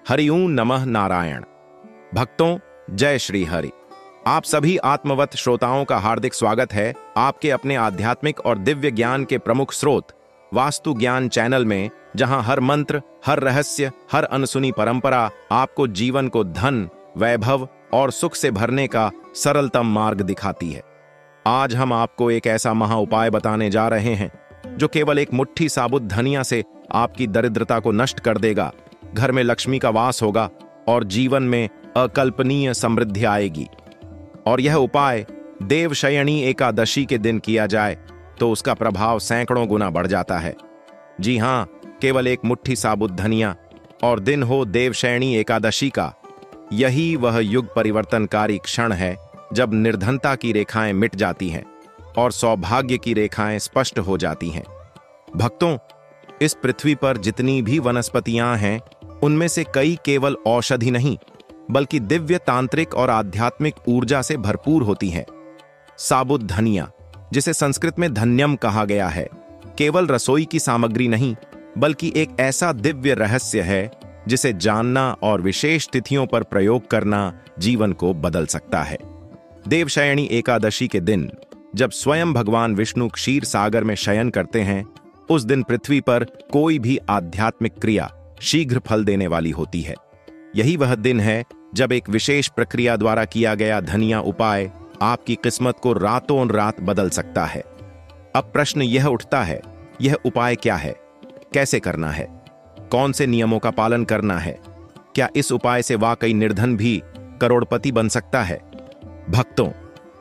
हरिओम नमः नारायण। भक्तों, जय श्री हरि। आप सभी आत्मवत श्रोताओं का हार्दिक स्वागत है आपके अपने आध्यात्मिक और दिव्य ज्ञान के प्रमुख स्रोत वास्तु ज्ञान चैनल में, जहां हर मंत्र, हर रहस्य, हर अनसुनी परंपरा आपको जीवन को धन, वैभव और सुख से भरने का सरलतम मार्ग दिखाती है। आज हम आपको एक ऐसा महा उपाय बताने जा रहे हैं जो केवल एक मुट्ठी साबुत धनिया से आपकी दरिद्रता को नष्ट कर देगा, घर में लक्ष्मी का वास होगा और जीवन में अकल्पनीय समृद्धि आएगी। और यह उपाय देवशयनी एकादशी के दिन किया जाए तो उसका प्रभाव सैकड़ों गुना बढ़ जाता है। जी हां, केवल एक मुट्ठी साबुत धनिया और दिन हो देवशयनी एकादशी का। यही वह युग परिवर्तनकारी क्षण है जब निर्धनता की रेखाएं मिट जाती हैं और सौभाग्य की रेखाएं स्पष्ट हो जाती हैं। भक्तों, इस पृथ्वी पर जितनी भी वनस्पतियां हैं, उनमें से कई केवल औषधि नहीं बल्कि दिव्य तांत्रिक और आध्यात्मिक ऊर्जा से भरपूर होती हैं। साबुत धनिया, जिसे संस्कृत में धन्यम कहा गया है, केवल रसोई की सामग्री नहीं बल्कि एक ऐसा दिव्य रहस्य है जिसे जानना और विशेष तिथियों पर प्रयोग करना जीवन को बदल सकता है। देवशयनी एकादशी के दिन जब स्वयं भगवान विष्णु क्षीर सागर में शयन करते हैं, उस दिन पृथ्वी पर कोई भी आध्यात्मिक क्रिया शीघ्र फल देने वाली होती है। यही वह दिन है जब एक विशेष प्रक्रिया द्वारा किया गया धनिया उपाय आपकी किस्मत को रातों रात बदल सकता है। अब प्रश्न यह उठता है, यह उपाय क्या है, कैसे करना है, कौन से नियमों का पालन करना है? क्या इस उपाय से वाकई निर्धन भी करोड़पति बन सकता है? भक्तों,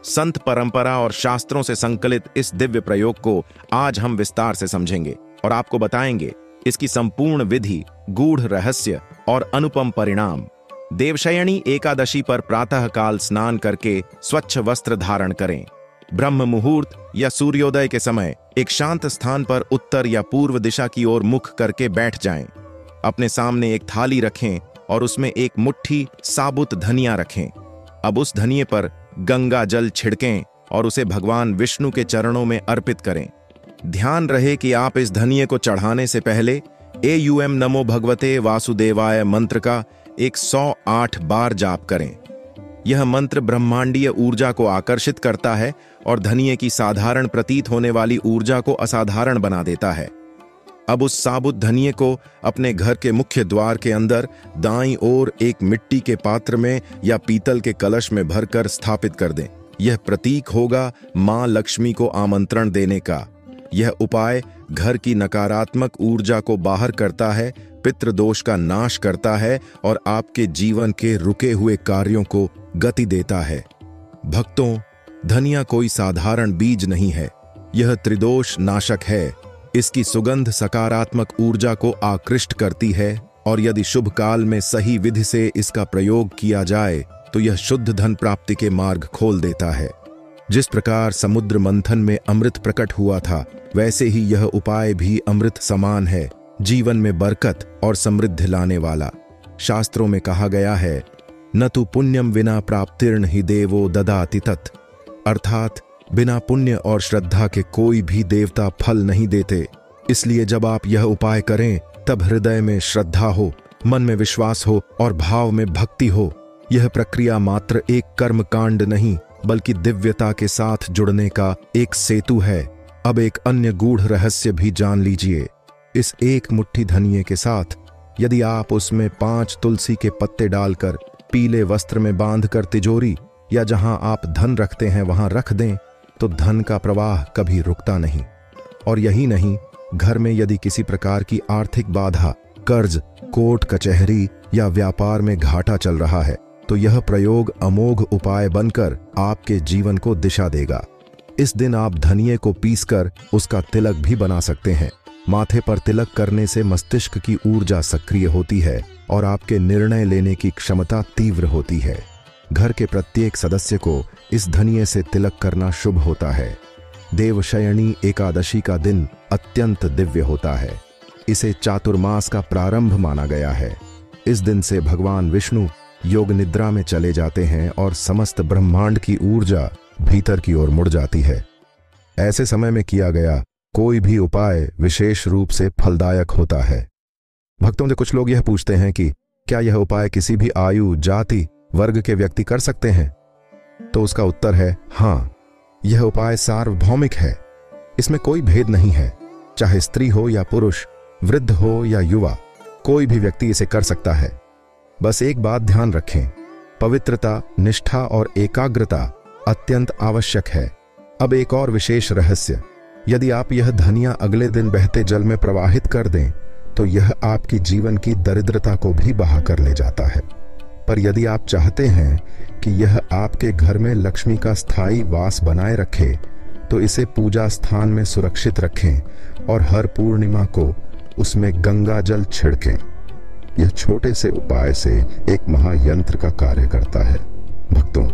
संत परंपरा और शास्त्रों से संकलित इस दिव्य प्रयोग को आज हम विस्तार से समझेंगे और आपको बताएंगे इसकी संपूर्ण विधि, गूढ़ रहस्य और अनुपम परिणाम। देवशयनी एकादशी पर प्रातःकाल स्नान करके स्वच्छ वस्त्र धारण करें। ब्रह्म मुहूर्त या सूर्योदय के समय एक शांत स्थान पर उत्तर या पूर्व दिशा की ओर मुख करके बैठ जाएं। अपने सामने एक थाली रखें और उसमें एक मुट्ठी साबुत धनिया रखें। अब उस धनिये पर गंगा जल छिड़कें और उसे भगवान विष्णु के चरणों में अर्पित करें। ध्यान रहे कि आप इस धनिये को चढ़ाने से पहले एयूएम नमो भगवते वासुदेवाय मंत्र का 108 बार जाप करें। यह मंत्र ब्रह्मांडीय ऊर्जा को आकर्षित करता है और धनिये की साधारण प्रतीत होने वाली ऊर्जा को असाधारण बना देता है। अब उस साबुत धनिये को अपने घर के मुख्य द्वार के अंदर दाईं ओर एक मिट्टी के पात्र में या पीतल के कलश में भरकर स्थापित कर दें। यह प्रतीक होगा मां लक्ष्मी को आमंत्रण देने का। यह उपाय घर की नकारात्मक ऊर्जा को बाहर करता है, पितृदोष का नाश करता है और आपके जीवन के रुके हुए कार्यों को गति देता है। भक्तों, धनिया कोई साधारण बीज नहीं है, यह त्रिदोष नाशक है। इसकी सुगंध सकारात्मक ऊर्जा को आकृष्ट करती है और यदि शुभ काल में सही विधि से इसका प्रयोग किया जाए तो यह शुद्ध धन प्राप्ति के मार्ग खोल देता है। जिस प्रकार समुद्र मंथन में अमृत प्रकट हुआ था, वैसे ही यह उपाय भी अमृत समान है, जीवन में बरकत और समृद्धि लाने वाला। शास्त्रों में कहा गया है, न तु पुण्यम विना प्राप्तिर्न हि देवो ददाति तत्, अर्थात बिना पुण्य और श्रद्धा के कोई भी देवता फल नहीं देते। इसलिए जब आप यह उपाय करें तब हृदय में श्रद्धा हो, मन में विश्वास हो और भाव में भक्ति हो। यह प्रक्रिया मात्र एक कर्म कांड नहीं बल्कि दिव्यता के साथ जुड़ने का एक सेतु है। अब एक अन्य गूढ़ रहस्य भी जान लीजिए। इस एक मुट्ठी धनिये के साथ यदि आप उसमें 5 तुलसी के पत्ते डालकर पीले वस्त्र में बांधकर तिजोरी या जहां आप धन रखते हैं वहां रख दें तो धन का प्रवाह कभी रुकता नहीं। और यही नहीं, घर में यदि किसी प्रकार की आर्थिक बाधा, कर्ज, कोर्ट कचहरी या व्यापार में घाटा चल रहा है तो यह प्रयोग अमोघ उपाय बनकर आपके जीवन को दिशा देगा। इस दिन आप धनिये को पीसकर उसका तिलक भी बना सकते हैं। माथे पर तिलक करने से मस्तिष्क की ऊर्जा सक्रिय होती है और आपके निर्णय लेने की क्षमता तीव्र होती है। घर के प्रत्येक सदस्य को इस धनिये से तिलक करना शुभ होता है। देवशयनी एकादशी का दिन अत्यंत दिव्य होता है। इसे चातुर्मास का प्रारंभ माना गया है। इस दिन से भगवान विष्णु योग निद्रा में चले जाते हैं और समस्त ब्रह्मांड की ऊर्जा भीतर की ओर मुड़ जाती है। ऐसे समय में किया गया कोई भी उपाय विशेष रूप से फलदायक होता है। भक्तों से कुछ लोग यह पूछते हैं कि क्या यह उपाय किसी भी आयु, जाति, वर्ग के व्यक्ति कर सकते हैं? तो उसका उत्तर है हाँ, यह उपाय सार्वभौमिक है। इसमें कोई भेद नहीं है, चाहे स्त्री हो या पुरुष, वृद्ध हो या युवा, कोई भी व्यक्ति इसे कर सकता है। बस एक बात ध्यान रखें, पवित्रता, निष्ठा और एकाग्रता अत्यंत आवश्यक है। अब एक और विशेष रहस्य, यदि आप यह धनिया अगले दिन बहते जल में प्रवाहित कर दें तो यह आपकी जीवन की दरिद्रता को भी बहा कर ले जाता है। पर यदि आप चाहते हैं कि यह आपके घर में लक्ष्मी का स्थायी वास बनाए रखे तो इसे पूजा स्थान में सुरक्षित रखें और हर पूर्णिमा को उसमें गंगा जल छिड़कें। यह छोटे से उपाय से एक महायंत्र का कार्य करता है। भक्तों,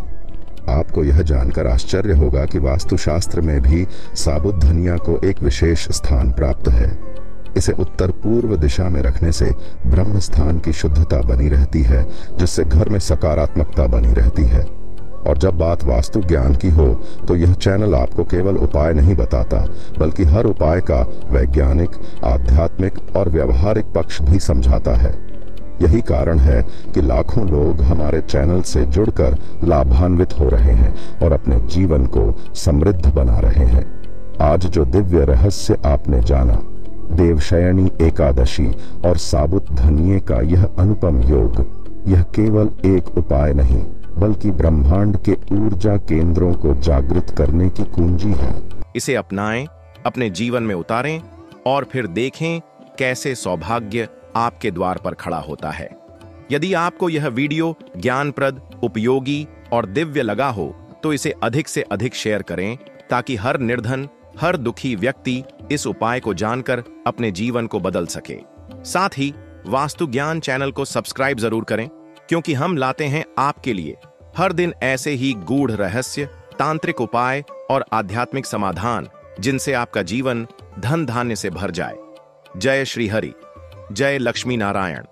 आपको यह जानकर आश्चर्य होगा कि वास्तुशास्त्र में भी साबुत धनिया को एक विशेष स्थान प्राप्त है। इसे उत्तर पूर्व दिशा में रखने से ब्रह्म स्थान की शुद्धता बनी रहती है, जिससे घर में सकारात्मकता बनी रहती है। और जब बात वास्तु ज्ञान की हो तो यह चैनल आपको केवल उपाय नहीं बताता, बल्कि हर उपाय का वैज्ञानिक, आध्यात्मिक और व्यवहारिक पक्ष भी समझाता है। यही कारण है कि लाखों लोग हमारे चैनल से जुड़कर लाभान्वित हो रहे हैं और अपने जीवन को समृद्ध बना रहे हैं। आज जो दिव्य रहस्य आपने जाना, देवशयनी एकादशी और साबुत धनिये का यह अनुपम योग, यह केवल एक उपाय नहीं बल्कि ब्रह्मांड के ऊर्जा केंद्रों को जागृत करने की कुंजी है। इसे अपनाएं, अपने जीवन में उतारें और फिर देखें कैसे सौभाग्य आपके द्वार पर खड़ा होता है। यदि आपको यह वीडियो ज्ञानप्रद, उपयोगी और दिव्य लगा हो तो इसे अधिक से अधिक शेयर करें ताकि हर निर्धन, हर दुखी व्यक्ति इस उपाय को जानकर अपने जीवन को बदल सके। साथ ही वास्तु ज्ञान चैनल को सब्सक्राइब जरूर करें, क्योंकि हम लाते हैं आपके लिए हर दिन ऐसे ही गूढ़ रहस्य, तांत्रिक उपाय और आध्यात्मिक समाधान, जिनसे आपका जीवन धन धान्य से भर जाए। जय श्री हरि, जय लक्ष्मी नारायण।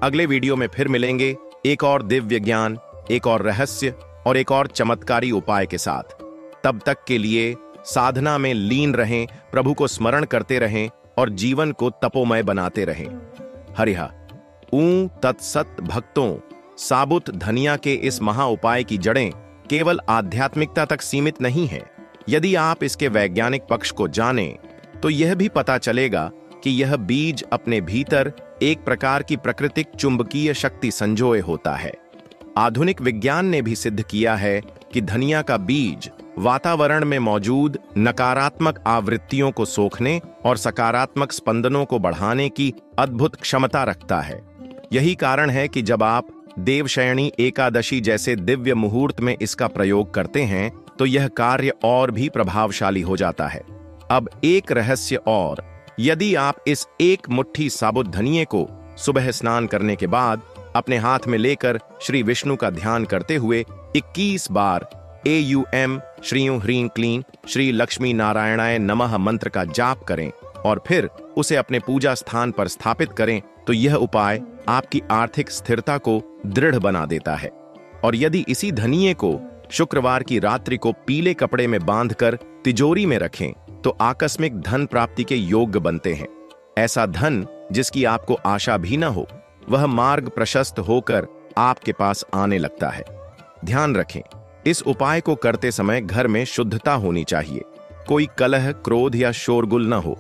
अगले वीडियो में फिर मिलेंगे एक और दिव्य ज्ञान, एक और रहस्य और एक और चमत्कारी उपाय के साथ। तब तक के लिए साधना में लीन रहें, प्रभु को स्मरण करते रहें और जीवन को तपोमय बनाते रहें। हरिहा ऊं तत्सत। भक्तों, साबुत धनिया के इस महा उपाय की जड़ें केवल आध्यात्मिकता तक सीमित नहीं है। यदि आप इसके वैज्ञानिक पक्ष को जानें तो यह भी पता चलेगा कि यह बीज अपने भीतर एक प्रकार की प्राकृतिक चुंबकीय शक्ति संजोए होता है। आधुनिक विज्ञान ने भी सिद्ध किया है कि धनिया का बीज वातावरण में मौजूद नकारात्मक आवृत्तियों को सोखने और सकारात्मक स्पंदनों को बढ़ाने की अद्भुत क्षमता रखता है। यही कारण है कि जब आप देवशयनी एकादशी जैसे दिव्य मुहूर्त में इसका प्रयोग करते हैं तो यह कार्य और भी प्रभावशाली हो जाता है। अब एक रहस्य और, यदि आप इस एक मुट्ठी साबुत धनिये को सुबह स्नान करने के बाद अपने हाथ में लेकर श्री विष्णु का ध्यान करते हुए 21 बार AUM श्रीं ह्रीं क्लीं श्री लक्ष्मी नारायणाय नमः मंत्र का जाप करें और फिर उसे अपने पूजा स्थान पर स्थापित करें तो यह उपाय आपकी आर्थिक स्थिरता को दृढ़ बना देता है। और यदि इसी धनिये को शुक्रवार की रात्रि को पीले कपड़े में बांधकर तिजोरी में रखें तो आकस्मिक धन प्राप्ति के योग्य बनते हैं। ऐसा धन जिसकी आपको आशा भी न हो, वह मार्ग प्रशस्त होकर आपके पास आने लगता है। ध्यान रखें, इस उपाय को करते समय घर में शुद्धता होनी चाहिए, कोई कलह, क्रोध या शोरगुल न हो।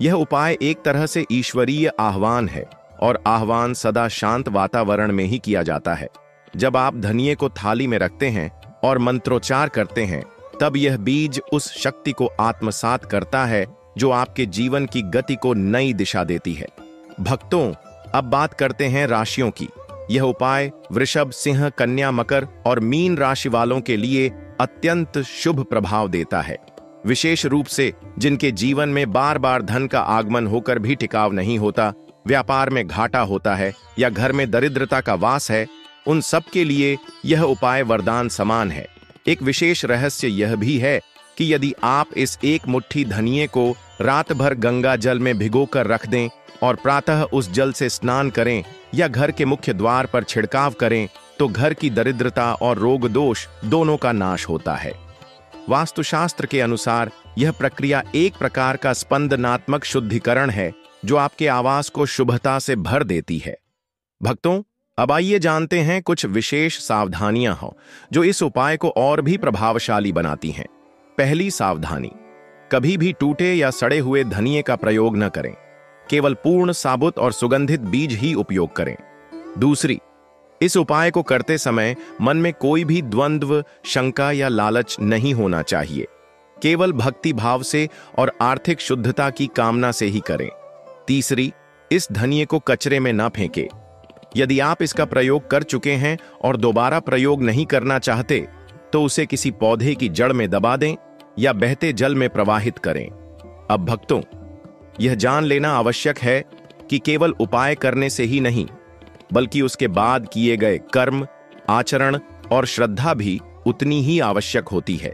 यह उपाय एक तरह से ईश्वरीय आह्वान है और आह्वान सदा शांत वातावरण में ही किया जाता है। जब आप धनिये को थाली में रखते हैं और मंत्रोच्चार करते हैं तब यह बीज उस शक्ति को आत्मसात करता है जो आपके जीवन की गति को नई दिशा देती है। भक्तों, अब बात करते हैं राशियों की। यह उपाय वृषभ, सिंह, कन्या, मकर और मीन राशि वालों के लिए अत्यंत शुभ प्रभाव देता है। विशेष रूप से जिनके जीवन में बार बार धन का आगमन होकर भी टिकाव नहीं होता, व्यापार में घाटा होता है या घर में दरिद्रता का वास है, उन सब के लिए यह उपाय वरदान समान है। एक विशेष रहस्य यह भी है कि यदि आप इस एक मुट्ठी धनिये को रात भर गंगा जल में भिगोकर रख दें और प्रातः उस जल से स्नान करें या घर के मुख्य द्वार पर छिड़काव करें तो घर की दरिद्रता और रोग दोष दोनों का नाश होता है। वास्तुशास्त्र के अनुसार यह प्रक्रिया एक प्रकार का स्पंदनात्मक शुद्धिकरण है जो आपके आवास को शुभता से भर देती है। भक्तों, अब आइए जानते हैं कुछ विशेष सावधानियां हो जो इस उपाय को और भी प्रभावशाली बनाती हैं। पहली सावधानी, कभी भी टूटे या सड़े हुए धनिये का प्रयोग न करें। केवल पूर्ण साबुत और सुगंधित बीज ही उपयोग करें। दूसरी, इस उपाय को करते समय मन में कोई भी द्वंद्व, शंका या लालच नहीं होना चाहिए। केवल भक्ति भाव से और आर्थिक शुद्धता की कामना से ही करें। तीसरी, इस धनिये को कचरे में न फेंकें। यदि आप इसका प्रयोग कर चुके हैं और दोबारा प्रयोग नहीं करना चाहते, तो उसे किसी पौधे की जड़ में दबा दें या बहते जल में प्रवाहित करें। अब भक्तों, यह जान लेना आवश्यक है कि केवल उपाय करने से ही नहीं, बल्कि उसके बाद किए गए कर्म, आचरण और श्रद्धा भी उतनी ही आवश्यक होती है।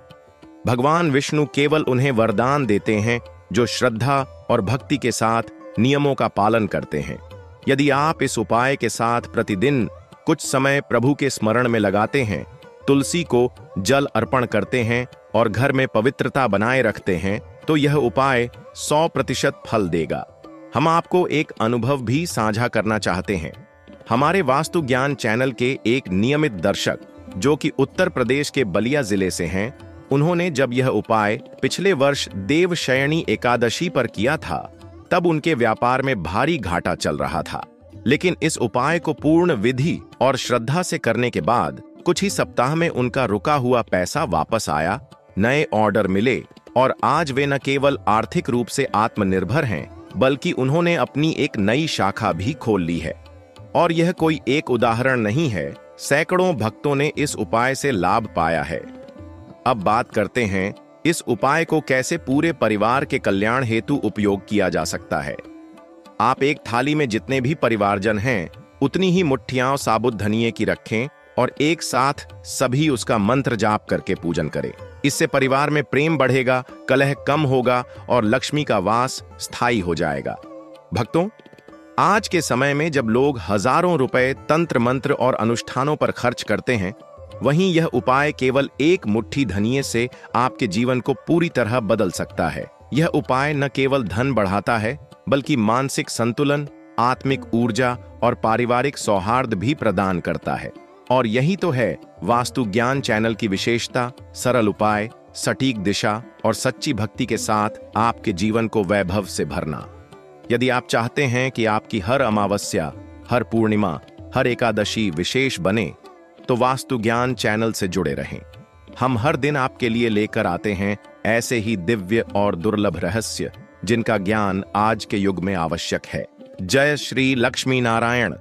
भगवान विष्णु केवल उन्हें वरदान देते हैं जो श्रद्धा और भक्ति के साथ नियमों का पालन करते हैं। यदि आप इस उपाय के साथ प्रतिदिन कुछ समय प्रभु के स्मरण में लगाते हैं, तुलसी को जल अर्पण करते हैं और घर में पवित्रता बनाए रखते हैं, तो यह उपाय 100% फल देगा। हम आपको एक अनुभव भी साझा करना चाहते हैं। हमारे वास्तु ज्ञान चैनल के एक नियमित दर्शक, जो कि उत्तर प्रदेश के बलिया जिले से हैं, उन्होंने जब यह उपाय पिछले वर्ष देवशयनी एकादशी पर किया था, तब उनके व्यापार में भारी घाटा चल रहा था। लेकिन इस उपाय को पूर्ण विधि और श्रद्धा से करने के बाद कुछ ही सप्ताह में उनका रुका हुआ पैसा वापस आया, नए ऑर्डर मिले और आज वे न केवल आर्थिक रूप से आत्मनिर्भर हैं, बल्कि उन्होंने अपनी एक नई शाखा भी खोल ली है। और यह कोई एक उदाहरण नहीं है, सैकड़ों भक्तों ने इस उपाय से लाभ पाया है। अब बात करते हैं इस उपाय को कैसे पूरे परिवार के कल्याण हेतु उपयोग किया जा सकता है। आप एक थाली में जितने भी परिवारजन हैं, उतनी ही मुट्ठियां साबुत धनिये की रखें और एक साथ सभी उसका मंत्र जाप करके पूजन करें। इससे परिवार में प्रेम बढ़ेगा, कलह कम होगा और लक्ष्मी का वास स्थायी हो जाएगा। भक्तों, आज के समय में जब लोग हजारों रुपए तंत्र मंत्र और अनुष्ठानों पर खर्च करते हैं, वहीं यह उपाय केवल एक मुट्ठी धनिये से आपके जीवन को पूरी तरह बदल सकता है। यह उपाय न केवल धन बढ़ाता है, बल्कि मानसिक संतुलन, आत्मिक ऊर्जा और पारिवारिक सौहार्द भी प्रदान करता है। और यही तो है वास्तु ज्ञान चैनल की विशेषता, सरल उपाय, सटीक दिशा और सच्ची भक्ति के साथ आपके जीवन को वैभव से भरना। यदि आप चाहते हैं कि आपकी हर अमावस्या, हर पूर्णिमा, हर एकादशी विशेष बने, तो वास्तु ज्ञान चैनल से जुड़े रहें। हम हर दिन आपके लिए लेकर आते हैं ऐसे ही दिव्य और दुर्लभ रहस्य, जिनका ज्ञान आज के युग में आवश्यक है। जय श्री लक्ष्मी नारायण।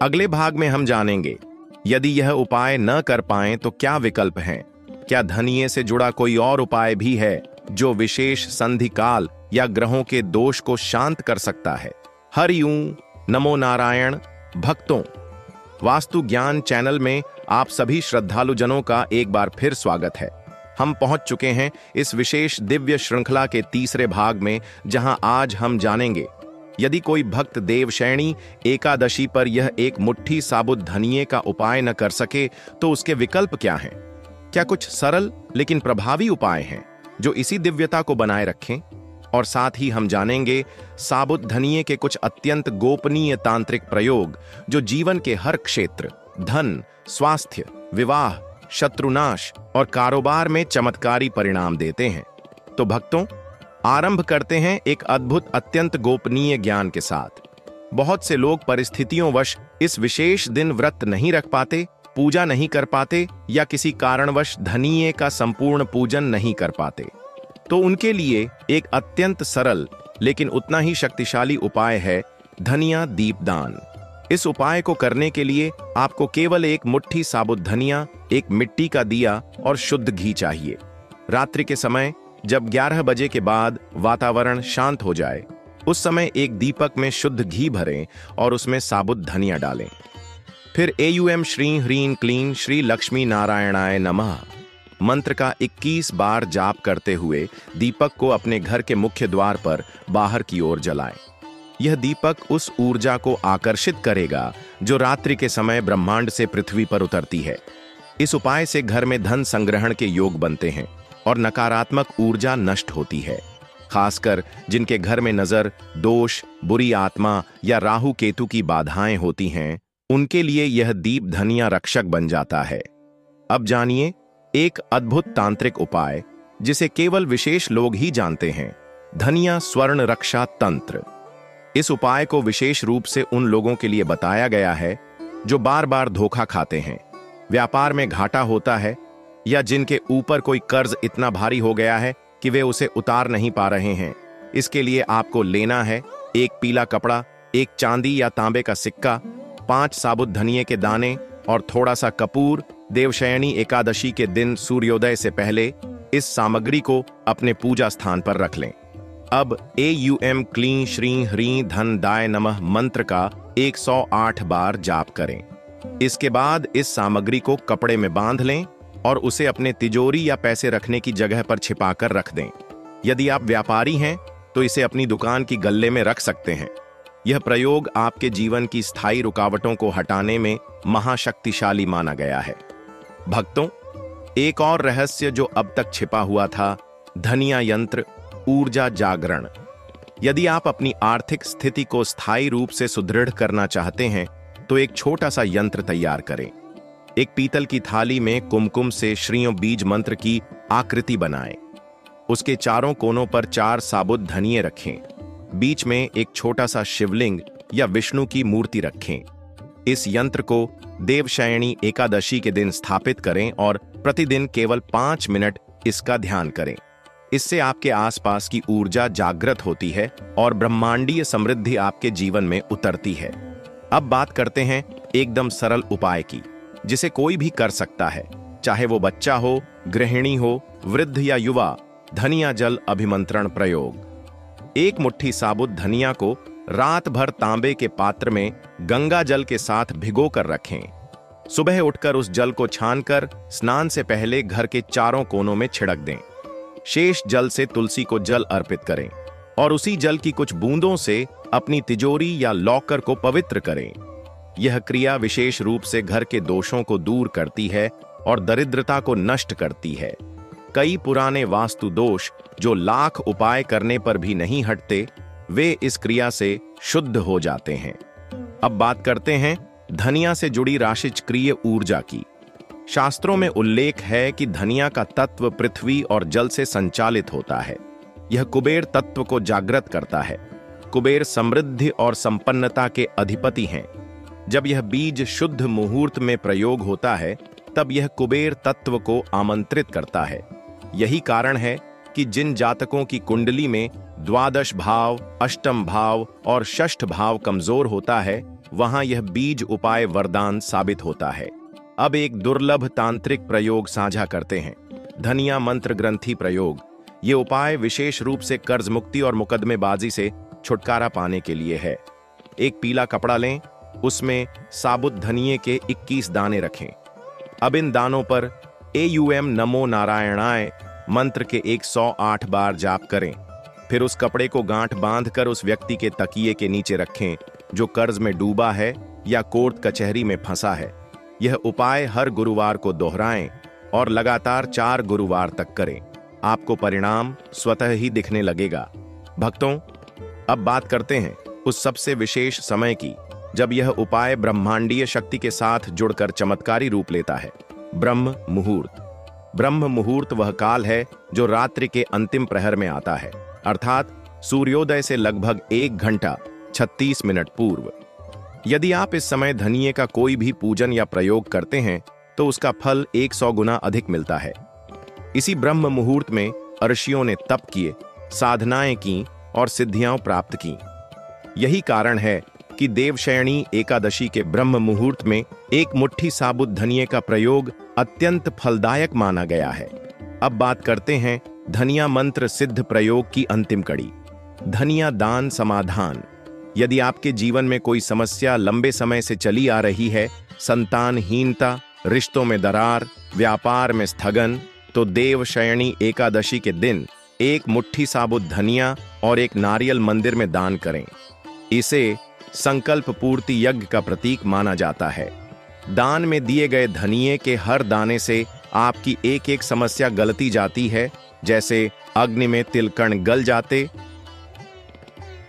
अगले भाग में हम जानेंगे, यदि यह उपाय न कर पाएं तो क्या विकल्प हैं। क्या धनिये से जुड़ा कोई और उपाय भी है जो विशेष संधि काल या ग्रहों के दोष को शांत कर सकता है। हरि ओम, नमो नारायण। भक्तों, वास्तु ज्ञान चैनल में आप सभी श्रद्धालु जनों का एक बार फिर स्वागत है। हम पहुंच चुके हैं इस विशेष दिव्य श्रृंखला के तीसरे भाग में, जहां आज हम जानेंगे, यदि कोई भक्त देवशयनी एकादशी पर यह एक मुट्ठी साबुत धनिये का उपाय न कर सके तो उसके विकल्प क्या हैं। क्या कुछ सरल लेकिन प्रभावी उपाय हैं जो इसी दिव्यता को बनाए रखें। और साथ ही हम जानेंगे साबुत धनिये के कुछ अत्यंत गोपनीय तांत्रिक प्रयोग जो जीवन के हर क्षेत्र, धन, स्वास्थ्य, विवाह, शत्रुनाश और कारोबार में चमत्कारी परिणाम देते हैं। तो भक्तों, आरंभ करते हैं एक अद्भुत अत्यंत गोपनीय ज्ञान के साथ। बहुत से लोग परिस्थितियों-वश इस विशेष दिन व्रत नहीं रख पाते, पूजा नहीं कर पाते या किसी कारणवश धनिये का संपूर्ण पूजन नहीं कर पाते। तो उनके लिए एक अत्यंत सरल लेकिन उतना ही शक्तिशाली उपाय है धनिया दीपदान। इस उपाय को करने के लिए आपको केवल एक मुट्ठी साबुत धनिया, एक मिट्टी का दिया और शुद्ध घी चाहिए। रात्रि के समय जब 11 बजे के बाद वातावरण शांत हो जाए, उस समय एक दीपक में शुद्ध घी भरें और उसमें साबुत धनिया डालें। फिर एयूएम श्री ह्रीं क्लीं श्री लक्ष्मी नारायणाय नमः मंत्र का 21 बार जाप करते हुए दीपक को अपने घर के मुख्य द्वार पर बाहर की ओर जलाएं। यह दीपक उस ऊर्जा को आकर्षित करेगा जो रात्रि के समय ब्रह्मांड से पृथ्वी पर उतरती है। इस उपाय से घर में धन संग्रहण के योग बनते हैं और नकारात्मक ऊर्जा नष्ट होती है। खासकर जिनके घर में नजर, दोष, बुरी आत्मा या राहु केतु की बाधाएं होती हैं, उनके लिए यह दीप धनिया रक्षक बन जाता है। अब जानिए एक अद्भुत तांत्रिक उपाय जिसे केवल विशेष लोग ही जानते हैं, धनिया स्वर्ण रक्षा तंत्र। इस उपाय को विशेष रूप से उन लोगों के लिए बताया गया है जो बार बार धोखा खाते हैं, व्यापार में घाटा होता है, या जिनके ऊपर कोई कर्ज इतना भारी हो गया है कि वे उसे उतार नहीं पा रहे हैं। इसके लिए आपको लेना है एक पीला कपड़ा, एक चांदी या तांबे का सिक्का, 5 साबुत धनिये के दाने और थोड़ा सा कपूर। देवशयनी एकादशी के दिन सूर्योदय से पहले इस सामग्री को अपने पूजा स्थान पर रख लें। अब AUM क्लीं श्रीं ह्रीं धन दाय नमः मंत्र का 108 बार जाप करें। इसके बाद इस सामग्री को कपड़े में बांध लें और उसे अपने तिजोरी या पैसे रखने की जगह पर छिपाकर रख दें। यदि आप व्यापारी हैं तो इसे अपनी दुकान की गल्ले में रख सकते हैं। यह प्रयोग आपके जीवन की स्थायी रुकावटों को हटाने में महाशक्तिशाली माना गया है। भक्तों, एक और रहस्य जो अब तक छिपा हुआ था, धनिया यंत्र ऊर्जा जागरण। यदि आप अपनी आर्थिक स्थिति को स्थायी रूप से सुदृढ़ करना चाहते हैं तो एक छोटा सा यंत्र तैयार करें। एक पीतल की थाली में कुमकुम से श्रीयों बीज मंत्र की आकृति बनाएं। उसके चारों कोनों पर 4 साबुत धनिये रखें। बीच में एक छोटा सा शिवलिंग या विष्णु की मूर्ति रखें। इस यंत्र को देवशयनी एकादशी के दिन स्थापित करें और प्रतिदिन केवल 5 मिनट इसका ध्यान करें। इससे आपके आसपास की ऊर्जा जागृत होती है और ब्रह्मांडीय समृद्धि आपके जीवन में उतरती है। अब बात करते हैं एकदम सरल उपाय की, जिसे कोई भी कर सकता है, चाहे वो बच्चा हो, गृहिणी हो, वृद्ध या युवा। धनिया जल अभिमंत्रण प्रयोग। एक मुट्ठी साबुत धनिया को रात भर तांबे के पात्र में गंगा जल के साथ भिगो कर रखें। सुबह उठकर उस जल को छानकर स्नान से पहले घर के चारों कोनों में छिड़क दें। शेष जल से तुलसी को जल अर्पित करें और उसी जल की कुछ बूंदों से अपनी तिजोरी या लॉकर को पवित्र करें। यह क्रिया विशेष रूप से घर के दोषों को दूर करती है और दरिद्रता को नष्ट करती है। कई पुराने वास्तु दोष जो लाख उपाय करने पर भी नहीं हटते, वे इस क्रिया से शुद्ध हो जाते हैं। अब बात करते हैं धनिया से जुड़ी राशिचक्रीय ऊर्जा की। शास्त्रों में उल्लेख है कि धनिया का तत्व पृथ्वी और जल से संचालित होता है। यह कुबेर तत्व को जागृत करता है। कुबेर समृद्धि और संपन्नता के अधिपति हैं। जब यह बीज शुद्ध मुहूर्त में प्रयोग होता है, तब यह कुबेर तत्व को आमंत्रित करता है। यही कारण है कि जिन जातकों की कुंडली में द्वादश भाव, अष्टम भाव और षष्ठ भाव कमजोर होता है, वहां यह बीज उपाय वरदान साबित होता है। अब एक दुर्लभ तांत्रिक प्रयोग साझा करते हैं, धनिया मंत्र ग्रंथि प्रयोग। ये उपाय विशेष रूप से कर्ज मुक्ति और मुकदमेबाजी से छुटकारा पाने के लिए है। एक पीला कपड़ा लें, उसमें साबुत धनिये के 21 दाने रखें। अब इन दानों पर AUM नमो नारायणाय मंत्र के 108 बार जाप करें। फिर उस कपड़े को गांठ बांधकर उस व्यक्ति के तकिए के नीचे रखें जो कर्ज में डूबा है या कोर्ट कचहरी में फंसा है। यह उपाय हर गुरुवार को दोहराएं और लगातार 4 गुरुवार तक करें। आपको परिणाम स्वतः ही दिखने लगेगा। भक्तों, अब बात करते हैं उस सबसे विशेष समय की जब यह उपाय ब्रह्मांडीय शक्ति के साथ जुड़कर चमत्कारी रूप लेता है, ब्रह्म मुहूर्त। ब्रह्म मुहूर्त वह काल है जो रात्रि के अंतिम प्रहर में आता है, अर्थात सूर्योदय से लगभग 1 घंटा 36 मिनट पूर्व। यदि आप इस समय धनिये का कोई भी पूजन या प्रयोग करते हैं तो उसका फल 100 गुना अधिक मिलता है। इसी ब्रह्म मुहूर्त में ऋषियों ने तप किए, साधनाएं की और सिद्धियां प्राप्त की। यही कारण है कि देवशयनी एकादशी के ब्रह्म मुहूर्त में एक मुट्ठी साबुत धनिये का प्रयोग अत्यंत फलदायक माना गया है। अब बात करते हैं धनिया मंत्र सिद्ध प्रयोग की अंतिम कड़ी, धनिया दान समाधान। यदि आपके जीवन में कोई समस्या लंबे समय से चली आ रही है, संतानहीनता, रिश्तों में दरार, व्यापार में स्थगन, तो देवशयनी एकादशी के दिन एक मुट्ठी साबुत धनिया और एक नारियल मंदिर में दान करें। इसे संकल्प पूर्ति यज्ञ का प्रतीक माना जाता है। दान में दिए गए धनिये के हर दाने से आपकी एक एक समस्या गलती जाती है, जैसे अग्नि में तिलकण गल जाते